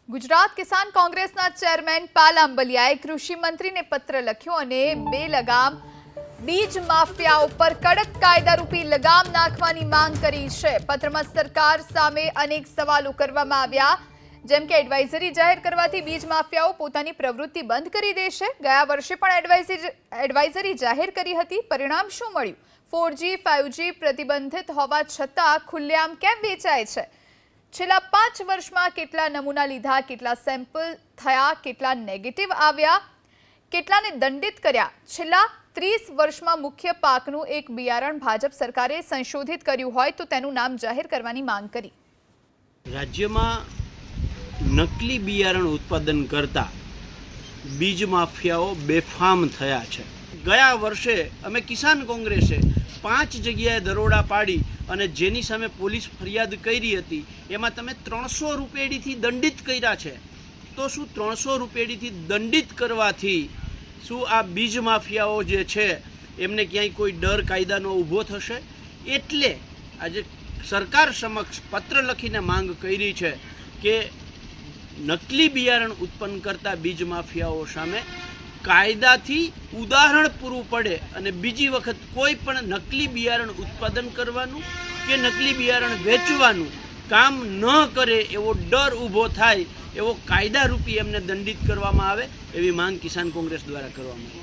ગુજરાત કિસાન કોંગ્રેસના ચેરમેન પાલ આંબલિયાએ કૃષિ મંત્રીને પત્ર લખ્યો અને બેલગામ બીજ માફિયાઓ પર કડક કાયદારૂપી લગામ નાખવાની માંગ કરી છે। પત્રમાં સરકાર સામે અનેક સવાલો કરવામાં આવ્યા, જેમ કે એડવાઇઝરી જાહેર કરવાથી બીજ માફિયાઓ પોતાની પ્રવૃત્તિ બંધ કરી દેશે। ગયા વર્ષે પણ એડવાઇઝરી જાહેર કરી હતી, પરિણામ શું મળ્યું? 4G 5G પ્રતિબંધિત હોવા છતાં ખુલ્લેઆમ કેમ વેચાય છે? છેલ્લા 5 વર્ષમાં કેટલા નમૂના લીધા, કેટલા સેમ્પલ થયા, કેટલા નેગેટિવ આવ્યા, કેટલાને દંડિત કર્યા? છેલ્લા 30 વર્ષમાં મુખ્ય પાકનું એક બિયારણ ભાજપ સરકારે સંશોધિત કર્યું હોય તો તેનું નામ જાહેર કરવાની માંગ કરી। રાજ્યમાં નકલી બિયારણ ઉત્પાદન કરતા બીજ માફિયાઓ બેફામ થયા છે। ગયા વર્ષે અમે કિસાન કોંગ્રેસે 5 જગ્યાએ દરોડા પાડી અને જેની સામે પોલીસ ફરિયાદ કરી હતી એમાં તમે 300 રૂપિયાથી દંડિત કર્યા છે। તો શું 300 રૂપિયાથી દંડિત કરવાથી શું આ બીજ માફિયાઓ જે છે એમને ક્યાંય કોઈ ડર કાયદાનો ઊભો થશે? એટલે આજે સરકાર સમક્ષ પત્ર લખીને માંગ કરી છે કે નકલી બિયારણ ઉત્પન્ન કરતા બીજ માફિયાઓ સામે કાયદાથી ઉદાહરણ પૂરું પડે અને બીજી વખત કોઈ પણ નકલી બિયારણ ઉત્પાદન કરવાનું કે નકલી બિયારણ વેચવાનું કામ ન કરે એવો ડર ઊભો થાય, એવો કાયદારૂપી એમને દંડિત કરવામાં આવે, એવી માંગ કિસાન કોંગ્રેસ દ્વારા કરવામાં આવી।